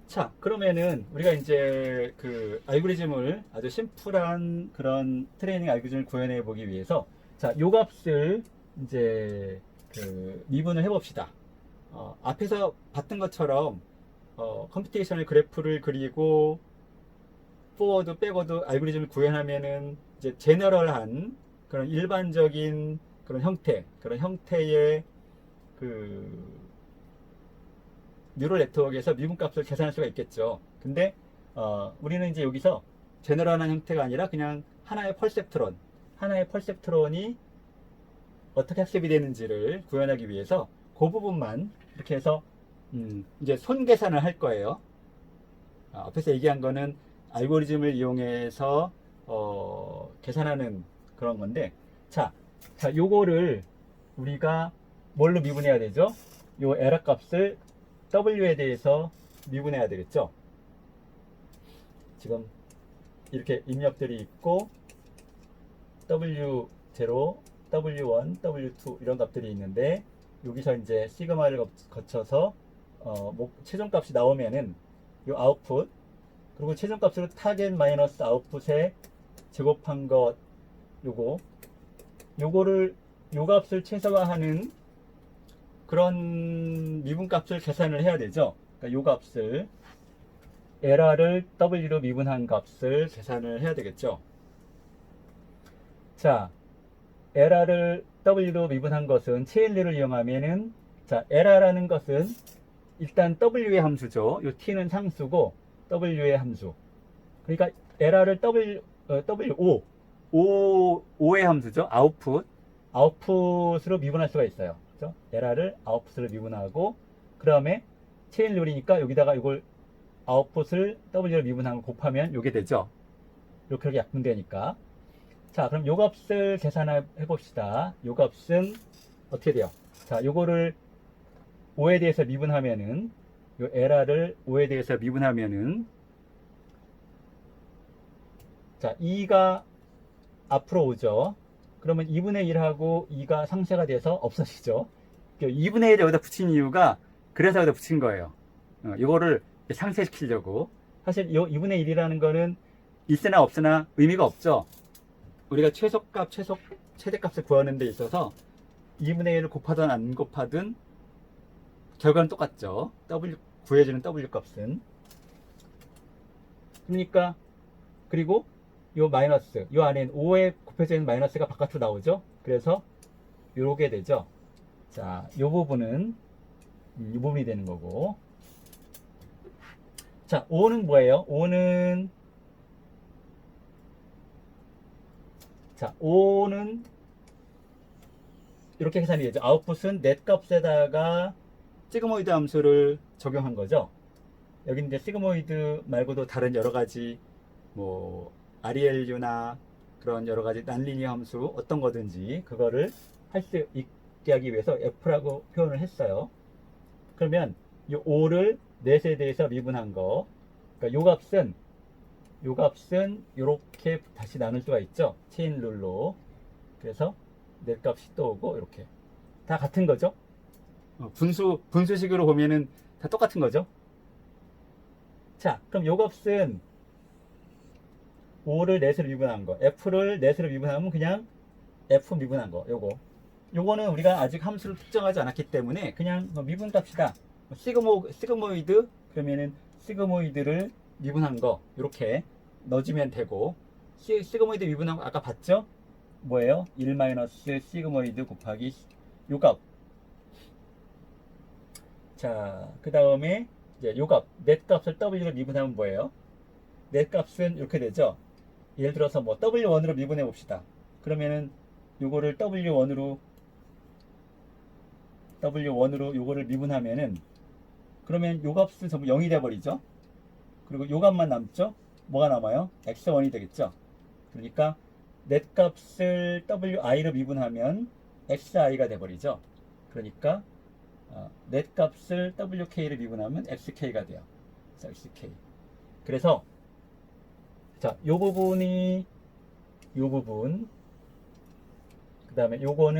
자, 그러면은 우리가 이제 그 알고리즘을 아주 심플한 그런 트레이닝 알고리즘을 구현해 보기 위해서 자, 요 값을 이제 그 미분을 해 봅시다. 앞에서 봤던 것처럼 컴퓨테이셔널 그래프를 그리고 포워드, 백워드 알고리즘을 구현하면은 이제 제너럴한 그런 일반적인 그런 형태의 그 뉴럴 네트워크에서 미분값을 계산할 수가 있겠죠. 근데 우리는 이제 여기서 제너럴한 형태가 아니라 그냥 하나의 펄셉트론이 어떻게 학습이 되는지를 구현하기 위해서 그 부분만 이렇게 해서 이제 손 계산을 할 거예요. 앞에서 얘기한 거는 알고리즘을 이용해서 계산하는 그런 건데, 자, 요거를 우리가 뭘로 미분해야 되죠? 요 에러 값을 W에 대해서 미분해야 되겠죠? 지금 이렇게 입력들이 있고 W0, W1, W2 이런 값들이 있는데 여기서 이제 시그마를 거쳐서 최종값이 나오면은 요 아웃풋 그리고 최종값으로 타겟 마이너스 아웃풋에 제곱한 것 요거를 요 값을 최소화하는 그런 미분값을 계산을 해야 되죠. 그러니까 요 값을 에러를 W로 미분한 값을 계산을 해야 되겠죠. 자, 에러를 W로 미분한 것은 체인류를 이용하면은 자, 에러라는 것은 일단 W의 함수죠. 요 T는 상수고 W의 함수. 그러니까 에러를 O의 함수죠. 아웃풋으로 미분할 수가 있어요. 그죠? 에러를 아웃풋으로 미분하고 그 다음에 체인 룰이니까 여기다가 이걸 아웃풋을 W로 미분하고 곱하면 요게 되죠. 이렇게 약분되니까. 자, 그럼 요 값을 계산해 봅시다. 요 값은 어떻게 돼요? 자, 요거를 5에 대해서 미분하면은 요 에러를 5에 대해서 미분하면은 자, 2가 앞으로 오죠. 그러면 2분의 1하고 2가 상쇄가 돼서 없어지죠. 2분의 1을 여기다 붙인 이유가 그래서 여기다 붙인 거예요. 이거를 상쇄시키려고. 사실 이 2분의 1이라는 거는 있으나 없으나 의미가 없죠. 우리가 최대값을 구하는 데 있어서 2분의 1을 곱하든 안 곱하든 결과는 똑같죠. 구해주는 W 값은. 그러니까, 그리고 요 마이너스, 요 안엔 5에 곱해져 있는 마이너스가 바깥으로 나오죠. 그래서 요렇게 되죠. 자, 요 부분은 이 부분이 되는 거고. 자, 5는 뭐예요? 5는 자, 5는 이렇게 계산이 되죠. 아웃풋은 넷 값에다가 시그모이드 함수를 적용한 거죠. 여기 이제 시그모이드 말고도 다른 여러 가지 뭐 ReLU나 그런 여러 가지 난리니어 함수 어떤 거든지 그거를 할 수 있게 하기 위해서 F라고 표현을 했어요. 그러면 이 5를 넷에 대해서 미분한 거, 그러니까 요 값은 이렇게 다시 나눌 수가 있죠. 체인 룰로. 그래서 넷 값이 또 오고 이렇게 다 같은 거죠. 분수식으로 보면은 다 똑같은 거죠. 자, 그럼 요 값은 5를 넷으로 미분한 거, F를 넷으로 미분하면 그냥 F 미분한 거, 요거는 우리가 아직 함수를 특정하지 않았기 때문에 그냥 미분 값이다. 시그모이드, 그러면은 시그모이드를 미분한 거, 이렇게 넣어주면 되고, 시그모이드 미분한 거 아까 봤죠? 뭐예요? 1 시그모이드 곱하기 요 값. 자, 그 다음에 이제 요 값, 넷 값을 W로 미분하면 뭐예요? 넷 값은 이렇게 되죠? 예를 들어서 뭐 W1으로 미분해 봅시다. 그러면은 요거를 W1으로 요거를 미분하면은 그러면 요 값은 전부 0이 돼 버리죠. 그리고 요 값만 남죠. 뭐가 남아요? x1이 되겠죠. 그러니까 넷 값을 wi로 미분하면 xi가 돼 버리죠. 그러니까 넷 값을 wk를 미분하면 xk가 돼요. 그래서 xk. 그래서 자, 요 부분 그 다음에 요거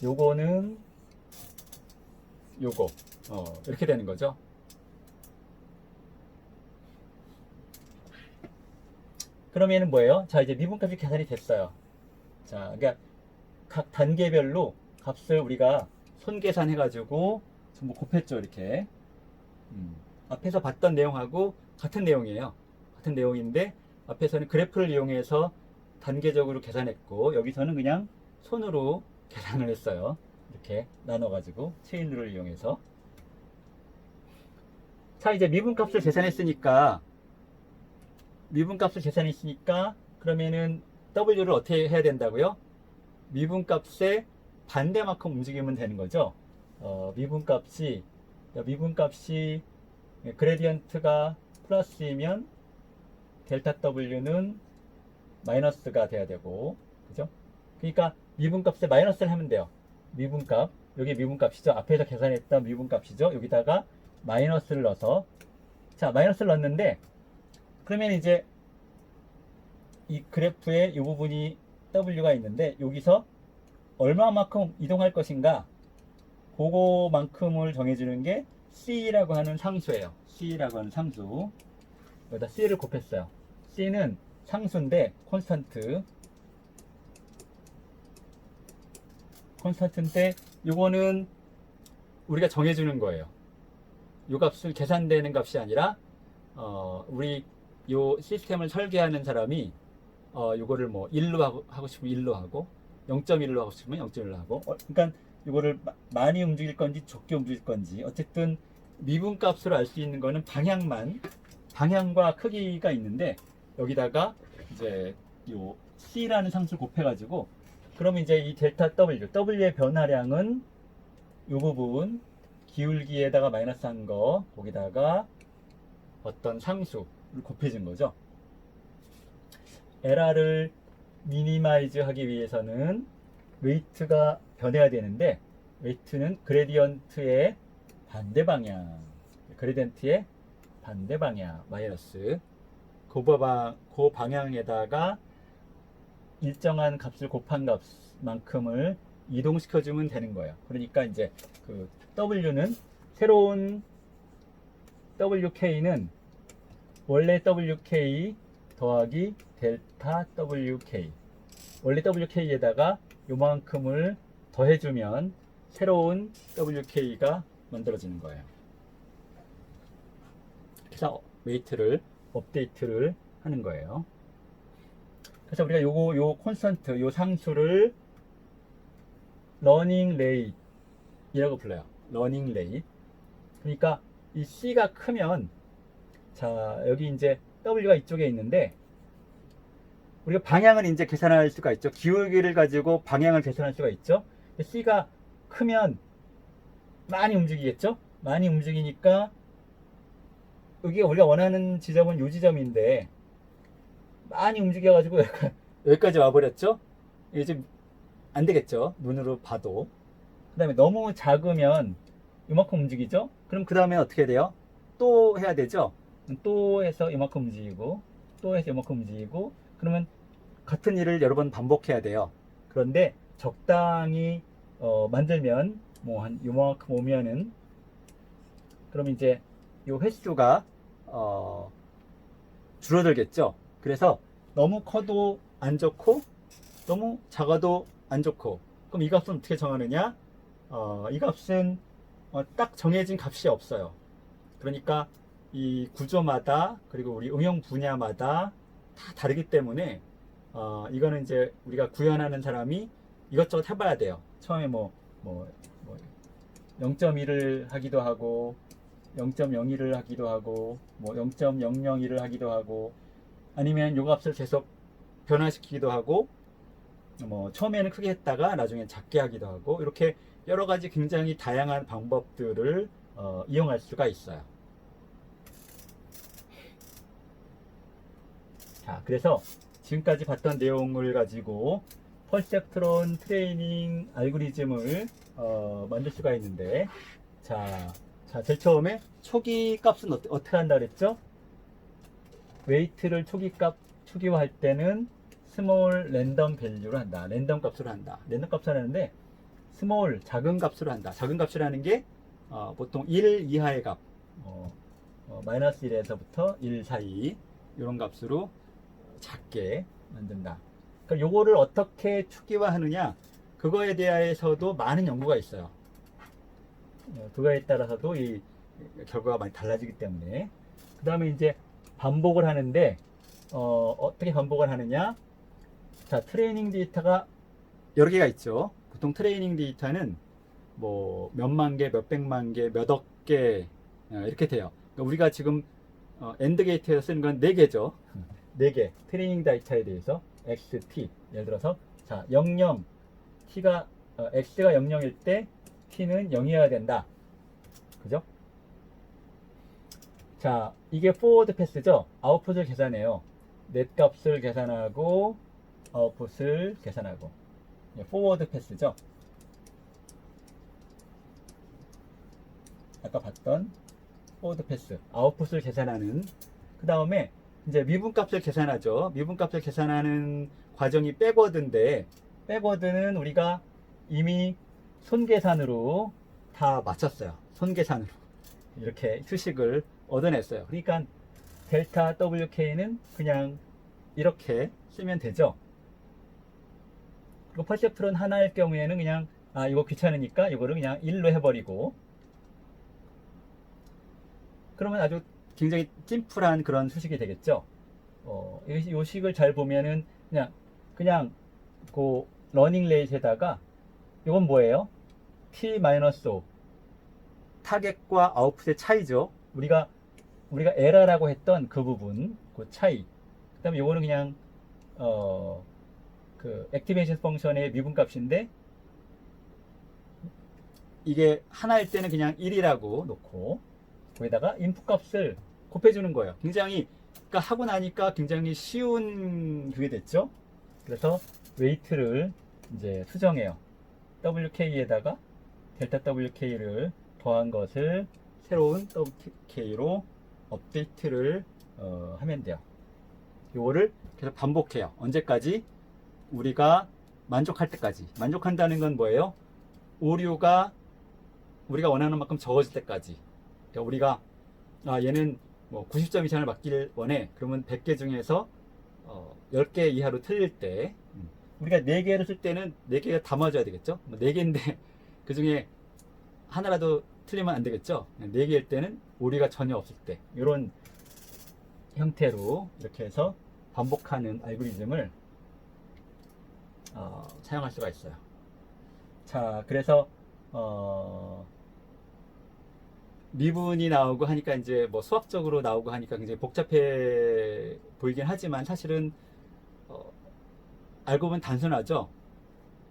요거는 요거 이렇게 되는 거죠. 그러면은 뭐예요? 자, 이제 미분값이 계산이 됐어요. 자, 그러니까 각 단계별로 값을 우리가 손계산해 가지고 전부 곱했죠, 이렇게. 앞에서 봤던 내용하고 같은 내용이에요. 같은 내용인데 앞에서는 그래프를 이용해서 단계적으로 계산했고 여기서는 그냥 손으로 계산을 했어요. 이렇게 나눠가지고 체인 룰을 이용해서. 자, 이제 미분값을 계산했으니까 그러면은 W를 어떻게 해야 된다고요? 미분값의 반대만큼 움직이면 되는 거죠. 미분값이 그레디언트가 플러스이면 델타 W는 마이너스가 돼야 되고, 그죠? 그러니까 미분값에 마이너스를 하면 돼요. 미분값, 여기 미분값이죠. 앞에서 계산했던 미분값이죠. 여기다가 마이너스를 넣어서, 자, 마이너스를 넣었는데, 그러면 이제 이 그래프에 이 부분이 W가 있는데, 여기서 얼마만큼 이동할 것인가, 그거만큼을 정해주는 게 C라고 하는 상수예요. C라고 하는 상수. 여기다 C를 곱했어요. C는 상수인데 콘스턴트인데 요거는 우리가 정해주는 거예요. 요 값을 계산되는 값이 아니라 우리 요 시스템을 설계하는 사람이 요거를 뭐 1로 하고 싶으면 1로 하고 0.1로 하고 싶으면 0.1로 하고 그러니까 요거를 많이 움직일 건지 적게 움직일 건지 어쨌든 미분값으로 알 수 있는 거는 방향과 크기가 있는데 여기다가 이제 요 C라는 상수를 곱해가지고 그러면 이제 이 델타 W의 변화량은 요 부분 기울기에다가 마이너스 한 거 거기다가 어떤 상수를 곱해준 거죠. 에러를 미니마이즈 하기 위해서는 웨이트가 변해야 되는데 웨이트는 그레디언트의 반대 방향 마이너스 그 방향에다가 일정한 값을 곱한 값만큼을 이동시켜주면 되는 거예요. 그러니까 이제 그 W는 새로운 WK는 원래 WK 더하기 델타 WK 원래 WK에다가 요만큼을 더해주면 새로운 WK가 만들어지는 거예요. 그래서 웨이트를 업데이트를 하는 거예요. 그래서 우리가 요 콘스턴트, 요 상수를 러닝 레이트이라고 불러요. 러닝 레이트. 그러니까 이 C가 크면 자, 여기 이제 W가 이쪽에 있는데 우리가 방향을 이제 계산할 수가 있죠. 기울기를 가지고 방향을 계산할 수가 있죠. C가 크면 많이 움직이겠죠. 많이 움직이니까 여기가 우리가 원하는 지점은 요 지점인데 많이 움직여가지고 여기까지 와버렸죠. 이게 좀 안 되겠죠. 눈으로 봐도. 그 다음에 너무 작으면 이만큼 움직이죠. 그럼 그 다음에 어떻게 돼요? 또 해야 되죠. 또 해서 이만큼 움직이고 또 해서 이만큼 움직이고 그러면 같은 일을 여러 번 반복해야 돼요. 그런데 적당히 만들면 뭐 한 요만큼 오면은 그럼 이제 요 횟수가 줄어들겠죠. 그래서 너무 커도 안 좋고 너무 작아도 안 좋고 그럼 이 값은 어떻게 정하느냐? 이 값은 딱 정해진 값이 없어요. 그러니까 이 구조마다 그리고 우리 응용 분야마다 다 다르기 때문에 이거는 이제 우리가 구현하는 사람이 이것저것 해봐야 돼요. 처음에 뭐 0.1을 하기도 하고 0.01을 하기도 하고 뭐 0.001을 하기도 하고 아니면 요 값을 계속 변화시키기도 하고 뭐 처음에는 크게 했다가 나중엔 작게 하기도 하고 이렇게 여러 가지 굉장히 다양한 방법들을 이용할 수가 있어요. 자, 그래서 지금까지 봤던 내용을 가지고 퍼셉트론 트레이닝 알고리즘을 만들 수가 있는데 자, 제일 처음에 초기 값은 어떻게 한다 그랬죠? 웨이트를 초기화할 때는 스몰 랜덤 밸류로 한다. 랜덤 값으로 한다. 랜덤 값을 하는데 스몰 작은 값으로 한다. 작은 값이라는 게 보통 1 이하의 값, 마이너스 1에서부터 1 사이 이런 값으로 작게 만든다. 그러니까 요거를 어떻게 추기화하느냐, 그거에 대해서도 많은 연구가 있어요. 그거에 따라서도 이 결과가 많이 달라지기 때문에. 그 다음에 이제 반복을 하는데, 어떻게 반복을 하느냐. 자, 트레이닝 데이터가 여러 개가 있죠. 보통 트레이닝 데이터는 뭐 몇만 개, 몇백만 개, 몇억 개 이렇게 돼요. 그러니까 우리가 지금 엔드 게이트에서 쓰는 건 4개죠. 4개 트레이닝 데이터에 대해서 xt, 예를 들어서 자 00, t가 x가 00일 때 t는 0이어야 된다. 그죠? 자, 이게 포워드 패스죠. 아웃풋을 계산해요. 넷 값을 계산하고 아웃풋을 계산하고, 포워드 패스죠. 아까 봤던 포워드 패스, 아웃풋을 계산하는. 그 다음에 이제 미분값을 계산하죠. 미분값을 계산하는 과정이 백워드인데, 백워드는 우리가 이미 손계산으로 다 마쳤어요. 손계산으로 이렇게 수식을 얻어냈어요. 그러니까 델타 WK는 그냥 이렇게 쓰면 되죠. 그리고 퍼셉트론 하나일 경우에는 그냥 이거 귀찮으니까 이거를 그냥 1로 해버리고, 그러면 아주 굉장히 심플한 그런 수식이 되겠죠. 이 식을 잘 보면은 그냥 그 러닝 레이트에다가 이건 뭐예요? t-5 타겟과 아웃풋의 차이죠. 우리가 에러라고 했던 그 부분, 그 차이. 그다음에 이거는 그냥 그 액티베이션 펑션의 미분값인데, 이게 하나일 때는 그냥 1이라고 놓고 거기다가 인풋 값을 곱해주는 거예요. 굉장히, 그러니까 하고 나니까 굉장히 쉬운 그게 됐죠. 그래서 웨이트를 이제 수정해요. WK에다가 델타 WK를 더한 것을 새로운 WK로 업데이트를 하면 돼요. 이거를 계속 반복해요. 언제까지? 우리가 만족할 때까지. 만족한다는 건 뭐예요? 오류가 우리가 원하는 만큼 적어질 때까지. 그러니까 우리가 얘는 뭐 90점 이상을 맞기를 원해. 그러면 100개 중에서 10개 이하로 틀릴 때, 우리가 4개를 쓸 때는 4개가 다 맞아야 되겠죠? 뭐 4개인데 그 중에 하나라도 틀리면 안 되겠죠? 4개일 때는 오류가 전혀 없을 때, 이런 형태로 이렇게 해서 반복하는 알고리즘을 사용할 수가 있어요. 자, 그래서 미분이 나오고 하니까 이제 뭐 수학적으로 나오고 하니까 굉장히 복잡해 보이긴 하지만, 사실은 알고 보면 단순하죠.